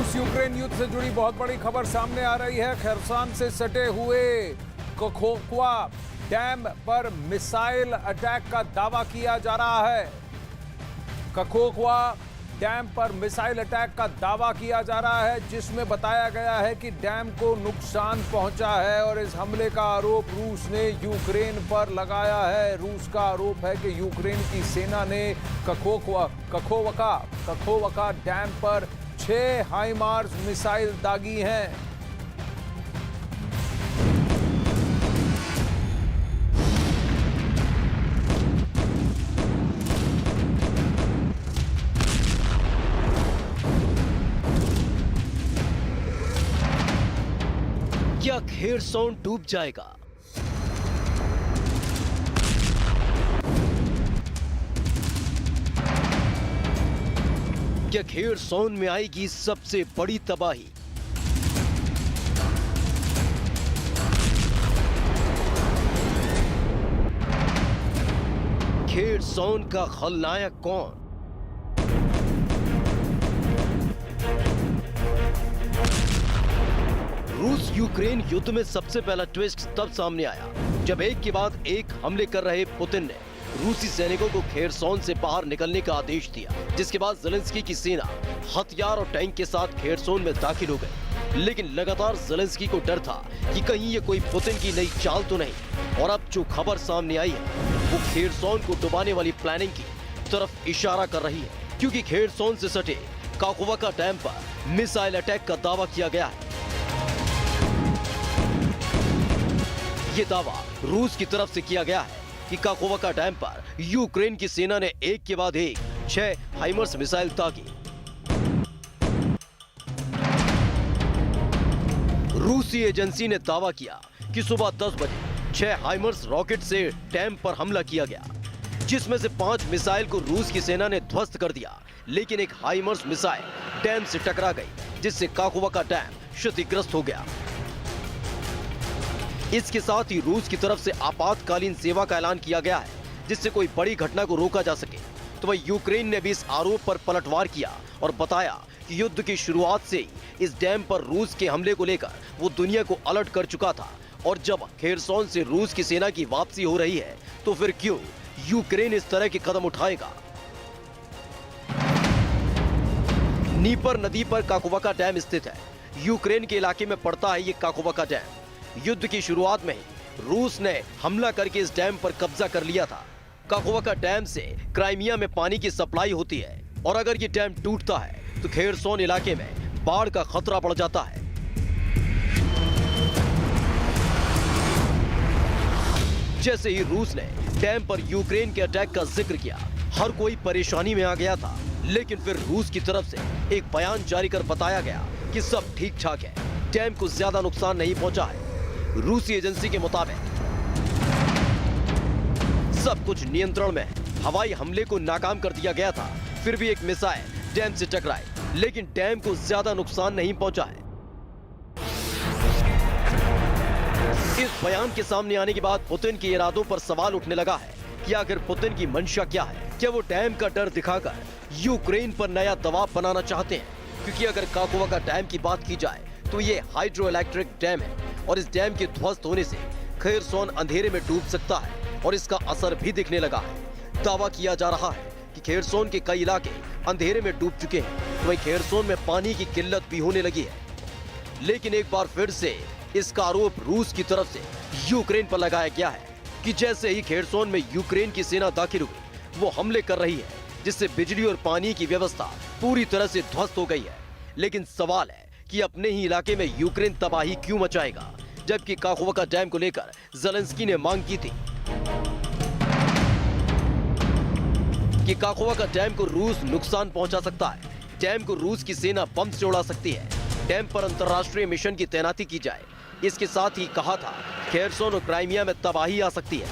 रूस यूक्रेन युद्ध से जुड़ी बहुत बड़ी खबर सामने आ रही है। खरसान से सटे हुए कखोवा डैम पर मिसाइल अटैक का दावा किया जा रहा है। कखोवा डैम पर मिसाइल अटैक का दावा किया जा रहा है, जिसमें बताया गया है कि डैम को नुकसान पहुंचा है और इस हमले का आरोप रूस ने यूक्रेन पर लगाया है। रूस का आरोप है कि यूक्रेन की सेना ने कखोवका डैम पर 6 हाइमार्स मिसाइल दागी हैं। क्या खेरसौन डूब जाएगा? क्या खेरसौन में आएगी सबसे बड़ी तबाही? खेरसौन का खलनायक कौन? रूस यूक्रेन युद्ध में सबसे पहला ट्विस्ट तब सामने आया जब एक के बाद एक हमले कर रहे पुतिन ने रूसी सैनिकों को खेरसौन से बाहर निकलने का आदेश दिया, जिसके बाद ज़ेलेंस्की की सेना हथियार और टैंक के साथ खेरसौन में दाखिल हो गई। लेकिन लगातार ज़ेलेंस्की को डर था कि कहीं ये कोई पुतिन की नई चाल तो नहीं। और अब जो खबर सामने आई है वो खेरसौन को डुबाने वाली प्लानिंग की तरफ इशारा कर रही है, क्योंकि खेरसौन से सटे काकोवा डैम पर मिसाइल अटैक का दावा किया गया है। ये दावा रूस की तरफ से किया गया है कि काकोवा डैम पर यूक्रेन की सेना ने एक के बाद एक 6 हाइमर्स मिसाइल दागी। रूसी एजेंसी ने दावा किया कि सुबह 10 बजे 6 हाइमर्स रॉकेट से डैम पर हमला किया गया, जिसमें से 5 मिसाइल को रूस की सेना ने ध्वस्त कर दिया, लेकिन एक हाइमर्स मिसाइल डैम से टकरा गई, जिससे काकोवा डैम क्षतिग्रस्त हो गया। इसके साथ ही रूस की तरफ से आपातकालीन सेवा का ऐलान किया गया है, जिससे कोई बड़ी घटना को रोका जा सके। तो वही यूक्रेन ने भी इस आरोप पर पलटवार किया और बताया कि युद्ध की शुरुआत से ही इस डैम पर रूस के हमले को लेकर वो दुनिया को अलर्ट कर चुका था। और जब खेरसौन से रूस की सेना की वापसी हो रही है तो फिर क्यों यूक्रेन इस तरह के कदम उठाएगा? नीपर नदी पर काकोवा डैम स्थित है। यूक्रेन के इलाके में पड़ता है ये काकोवा डैम। युद्ध की शुरुआत में ही रूस ने हमला करके इस डैम पर कब्जा कर लिया था। काकोवा डैम से क्राइमिया में पानी की सप्लाई होती है और अगर ये डैम टूटता है तो खेरसौन इलाके में बाढ़ का खतरा बढ़ जाता है। जैसे ही रूस ने डैम पर यूक्रेन के अटैक का जिक्र किया, हर कोई परेशानी में आ गया था। लेकिन फिर रूस की तरफ से एक बयान जारी कर बताया गया कि सब ठीक ठाक है, डैम को ज्यादा नुकसान नहीं पहुंचा है। रूसी एजेंसी के मुताबिक सब कुछ नियंत्रण में है। हवाई हमले को नाकाम कर दिया गया था, फिर भी एक मिसाइल डैम से टकराई, लेकिन डैम को ज्यादा नुकसान नहीं पहुंचा है। इस बयान के सामने आने के बाद पुतिन के इरादों पर सवाल उठने लगा है कि आखिर पुतिन की मंशा क्या है। क्या वो डैम का डर दिखाकर यूक्रेन पर नया दबाव बनाना चाहते हैं? क्योंकि अगर काकोवा डैम की बात की जाए तो ये हाइड्रो इलेक्ट्रिक डैम है और इस डैम के ध्वस्त होने से खेरसौन अंधेरे में डूब सकता है और इसका असर भी दिखने लगा है। दावा किया जा रहा है कि खेरसौन के कई इलाके अंधेरे में डूब चुके हैं, तो वहीं खेरसौन में पानी की किल्लत भी होने लगी है। लेकिन एक बार फिर से इसका आरोप रूस की तरफ से यूक्रेन पर लगाया गया है कि जैसे ही खेरसौन में यूक्रेन की सेना दाखिल हुई, वो हमले कर रही है, जिससे बिजली और पानी की व्यवस्था पूरी तरह से ध्वस्त हो गई है। लेकिन सवाल है कि अपने ही इलाके में यूक्रेन तबाही क्यों मचाएगा, जबकि काकोवा डैम को लेकर ज़ेलेंस्की ने मांग की थी कि काकोवा डैम को रूस नुकसान पहुंचा सकता है, डैम को रूस की सेना बम से उड़ा सकती है, डैम पर अंतर्राष्ट्रीय मिशन की तैनाती की जाए। इसके साथ ही कहा था खेरसौन और क्राइमिया में तबाही आ सकती है।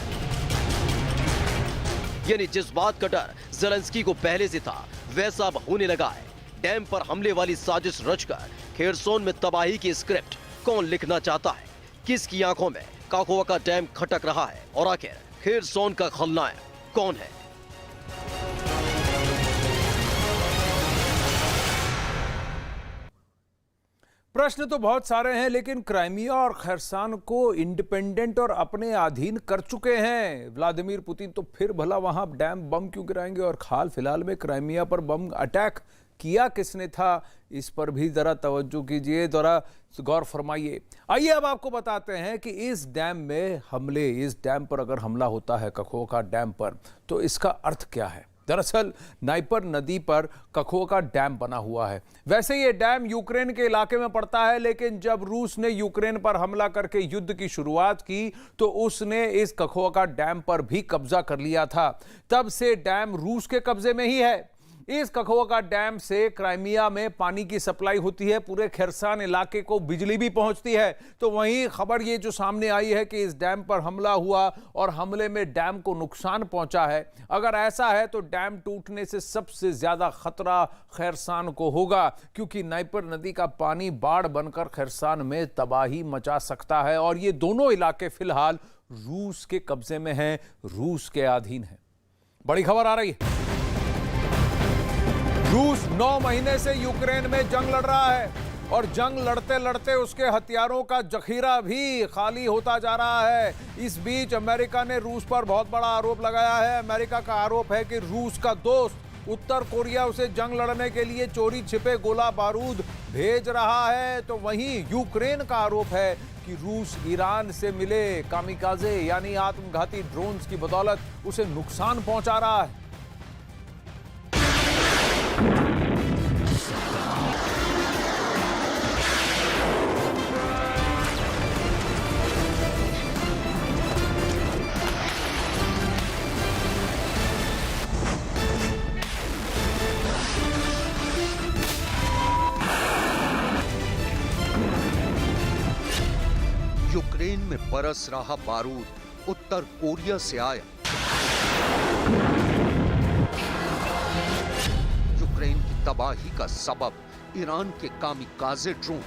यानी जिस बात का डर ज़ेलेंस्की को पहले से था, वैसा अब होने लगा है। डैम पर हमले वाली साजिश रचकर खेरसौन में तबाही की स्क्रिप्ट कौन लिखना चाहता है? किसकी आंखों में काकोवा डैम खटक रहा है और आखिर खेरसौन का खलनायक कौन है? प्रश्न तो बहुत सारे हैं, लेकिन क्राइमिया और खरसान को इंडिपेंडेंट और अपने अधीन कर चुके हैं व्लादिमीर पुतिन, तो फिर भला वहां डैम बम क्यों गिराएंगे? और हाल फिलहाल में क्राइमिया पर बम अटैक किया किसने था, इस पर भी जरा तवज्जो कीजिए, जरा गौर फरमाइए। आइए अब आपको बताते हैं कि इस डैम में हमले, इस डैम पर अगर हमला होता है, कखोका डैम पर, तो इसका अर्थ क्या है। दरअसल नाइपर नदी पर कखोका डैम बना हुआ है। वैसे ये डैम यूक्रेन के इलाके में पड़ता है, लेकिन जब रूस ने यूक्रेन पर हमला करके युद्ध की शुरुआत की तो उसने इस कखोका डैम पर भी कब्जा कर लिया था। तब से डैम रूस के कब्जे में ही है। इस कखोका डैम से क्राइमिया में पानी की सप्लाई होती है, पूरे खरसान इलाके को बिजली भी पहुंचती है। तो वहीं खबर ये जो सामने आई है कि इस डैम पर हमला हुआ और हमले में डैम को नुकसान पहुंचा है। अगर ऐसा है तो डैम टूटने से सबसे ज्यादा खतरा खरसान को होगा, क्योंकि नाइपर नदी का पानी बाढ़ बनकर खरसान में तबाही मचा सकता है। और ये दोनों इलाके फिलहाल रूस के कब्जे में हैं, रूस के अधीन हैं। बड़ी खबर आ रही है। रूस 9 महीने से यूक्रेन में जंग लड़ रहा है और जंग लड़ते लड़ते उसके हथियारों का जखीरा भी खाली होता जा रहा है। इस बीच अमेरिका ने रूस पर बहुत बड़ा आरोप लगाया है। अमेरिका का आरोप है कि रूस का दोस्त उत्तर कोरिया उसे जंग लड़ने के लिए चोरी छिपे गोला बारूद भेज रहा है। तो वहीं यूक्रेन का आरोप है कि रूस ईरान से मिले कामिकाजे यानी आत्मघाती ड्रोन्स की बदौलत उसे नुकसान पहुंचा रहा है। यूक्रेन में बरस रहा बारूद उत्तर कोरिया से आया। यूक्रेन की तबाही का सबब ईरान के कामिकाजे ड्रोन।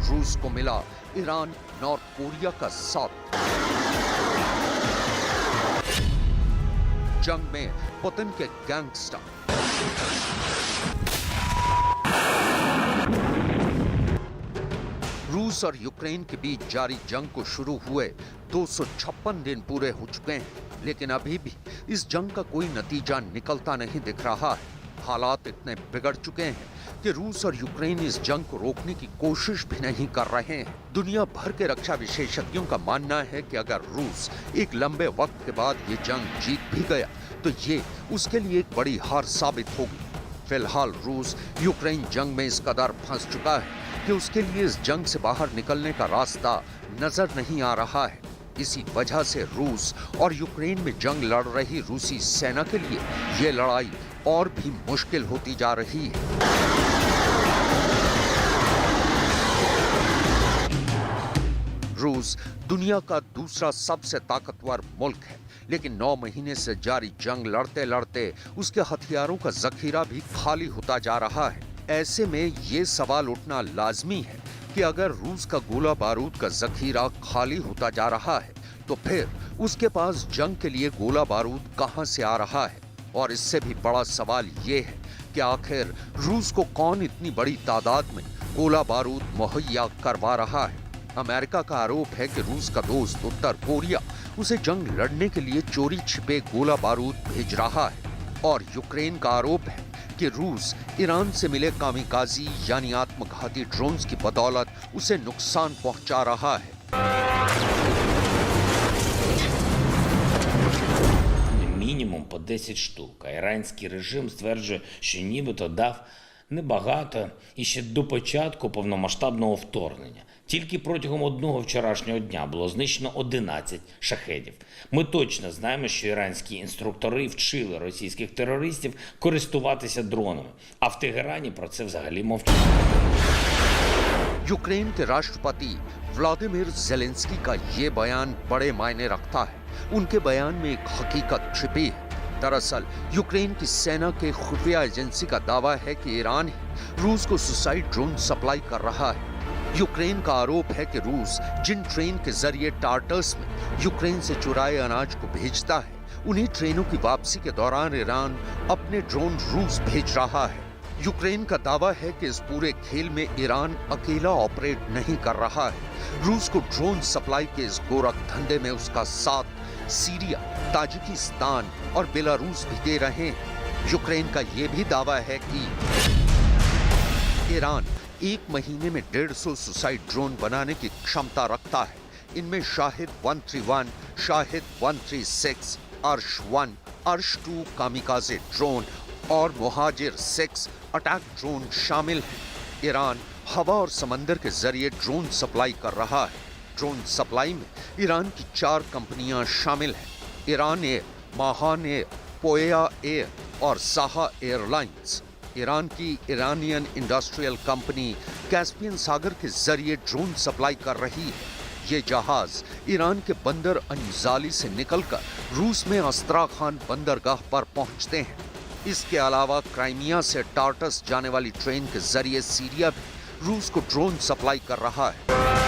रूस को मिला ईरान नॉर्थ कोरिया का साथ। जंग में पुतिन के गैंगस्टर। रूस और यूक्रेन के बीच जारी जंग को शुरू हुए 256 दिन पूरे हो चुके हैं, लेकिन अभी भी इस जंग का कोई नतीजा निकलता नहीं दिख रहा है। हालात इतने बिगड़ चुके हैं कि रूस और यूक्रेन इस जंग को रोकने की कोशिश भी नहीं कर रहे हैं। दुनिया भर के रक्षा विशेषज्ञों का मानना है कि अगर रूस एक लंबे वक्त के बाद ये जंग जीत भी गया तो ये उसके लिए एक बड़ी हार साबित होगी। फिलहाल रूस यूक्रेन जंग में इस कदर फंस चुका है कि उसके लिए इस जंग से बाहर निकलने का रास्ता नजर नहीं आ रहा है। इसी वजह से रूस और यूक्रेन में जंग लड़ रही रूसी सेना के लिए ये लड़ाई और भी मुश्किल होती जा रही है। रूस दुनिया का दूसरा सबसे ताकतवर मुल्क है, लेकिन 9 महीने से जारी जंग लड़ते लड़ते उसके हथियारों का जखीरा भी खाली होता जा रहा है। ऐसे में ये सवाल उठना लाजमी है कि अगर रूस का गोला बारूद का जखीरा खाली होता जा रहा है तो फिर उसके पास जंग के लिए गोला बारूद कहां से आ रहा है। और इससे भी बड़ा सवाल ये है कि आखिर रूस को कौन इतनी बड़ी तादाद में गोला बारूद मुहैया करवा रहा है। अमेरिका का आरोप है कि रूस का दोस्त उत्तर कोरिया उसे जंग लड़ने के लिए चोरी छिपे गोला बारूद भेज रहा है। और यूक्रेन का आरोप है कि रूस ईरान से मिले कामिकाजी यानी आत्मघाती ड्रोन्स की बदौलत उसे नुकसान पहुंचा रहा है। Мінімум по 10 штук. А іранський режим стверджує, що нібито дав небагато і ще до початку повномасштабного вторгнення. Тільки протягом одного вчорашнього дня було знищено 11 шахедів. Ми точно знаємо, що іранські інструктори вчили російських терористів користуватися дронами. А в Тегерані про це взагалі мовчать. यूक्रेन के राष्ट्रपति व्लादिमीर ज़ेलेंस्की का ये बयान बड़े मायने रखता है। उनके बयान में एक हकीकत छिपी है। दरअसल यूक्रेन की सेना के खुफिया एजेंसी का दावा है कि ईरान ही रूस को सुसाइड ड्रोन सप्लाई कर रहा है। यूक्रेन का आरोप है कि रूस जिन ट्रेन के जरिए टार्टर्स में यूक्रेन से चुराए अनाज को भेजता है उन्हीं ट्रेनों की वापसी के दौरान ईरान अपने ड्रोन रूस भेज रहा है। यूक्रेन का दावा है कि इस पूरे खेल में ईरान अकेला ऑपरेट नहीं कर रहा है। रूस को ड्रोन सप्लाई के इस गोरख धंधे में उसका साथ सीरिया, ताजिकिस्तान और बेलारूस भी दे रहे हैं। यूक्रेन का यह भी दावा है कि ईरान एक महीने में 150 सुसाइड ड्रोन बनाने की क्षमता रखता है। इनमें शाहिद 131, शाहिद 136, अर्श 1, अर्श 2 कामिकाजे ड्रोन और मुहाजिर 6 अटैक ड्रोन शामिल हैं। ईरान हवा और समंदर के जरिए ड्रोन सप्लाई कर रहा है। ड्रोन सप्लाई में ईरान की 4 कंपनियां शामिल हैं: ईरान एयर, माहान एयर, पोया एयर और साहा एयरलाइंस। ईरान की ईरानियन इंडस्ट्रियल कंपनी कैस्पियन सागर के जरिए ड्रोन सप्लाई कर रही है। ये जहाज ईरान के बंदर अंजाली से निकलकर रूस में अस्त्राखान बंदरगाह पर पहुंचते हैं। इसके अलावा क्राइमिया से टार्टस जाने वाली ट्रेन के जरिए सीरिया भी रूस को ड्रोन सप्लाई कर रहा है।